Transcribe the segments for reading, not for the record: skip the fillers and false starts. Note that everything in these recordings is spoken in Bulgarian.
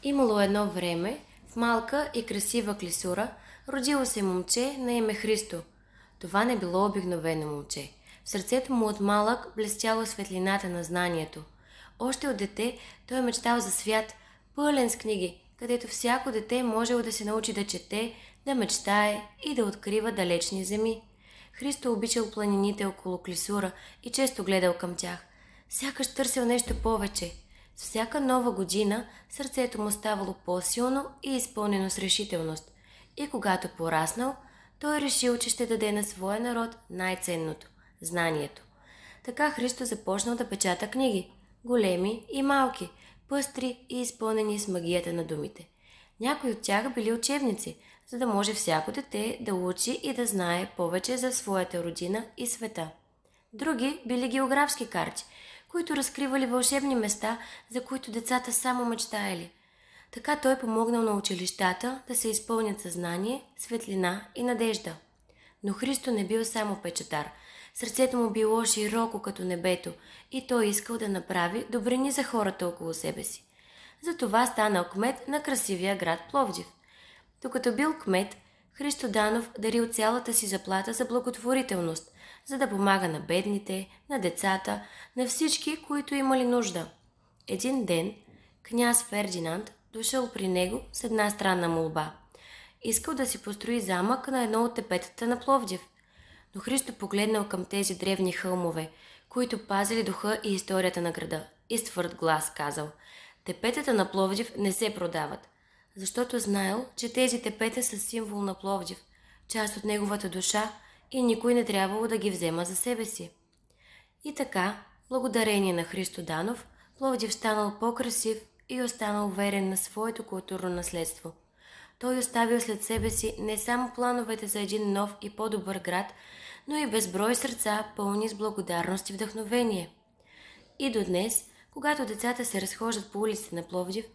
Имало едно време, в малка и красива клисура, родило се момче на име Христо. Това не било обикновено момче. В сърцето му от малък блестяла светлината на знанието. Още от дете той мечтал за свят, пълен с книги, където всяко дете можело да се научи да чете, да мечтае и да открива далечни земи. Христо обичал планините около клисура и често гледал към тях. Сякаш търсил нещо повече. С всяка нова година сърцето му ставало по-силно и изпълнено с решителност. И когато пораснал, той решил, че ще даде на своя народ най-ценното – знанието. Така Христо започнал да печата книги – големи и малки, пъстри и изпълнени с магията на думите. Някои от тях били учебници, за да може всяко дете да учи и да знае повече за своята родина и света. Други били географски карти, които разкривали вълшебни места, за които децата само мечтаели. Така той помогнал на училищата да се изпълнят съзнание, светлина и надежда. Но Христо не бил само печатар. Сърцето му било широко като небето и той искал да направи добрини за хората около себе си. Затова станал кмет на красивия град Пловдив. Докато бил кмет, Христо Данов дарил цялата си заплата за благотворителност, за да помага на бедните, на децата, на всички, които имали нужда. Един ден княз Фердинанд дошъл при него с една странна молба. Искал да си построи замък на едно от тепетата на Пловдив. Но Христо погледнал към тези древни хълмове, които пазили духа и историята на града, и с твърд глас казал: тепетата на Пловдив не се продават, защото знаел, че тези тепета са символ на Пловдив, част от неговата душа и никой не трябвало да ги взема за себе си. И така, благодарение на Христо Данов, Пловдив станал по-красив и останал верен на своето културно наследство. Той оставил след себе си не само плановете за един нов и по-добър град, но и безброй сърца, пълни с благодарност и вдъхновение. И до днес, когато децата се разхождат по улиците на Пловдив,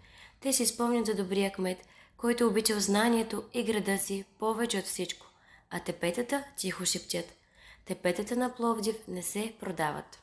те си спомнят за добрия кмет, който обичал знанието и града си повече от всичко. А тепетата тихо шептят: тепетата на Пловдив не се продават.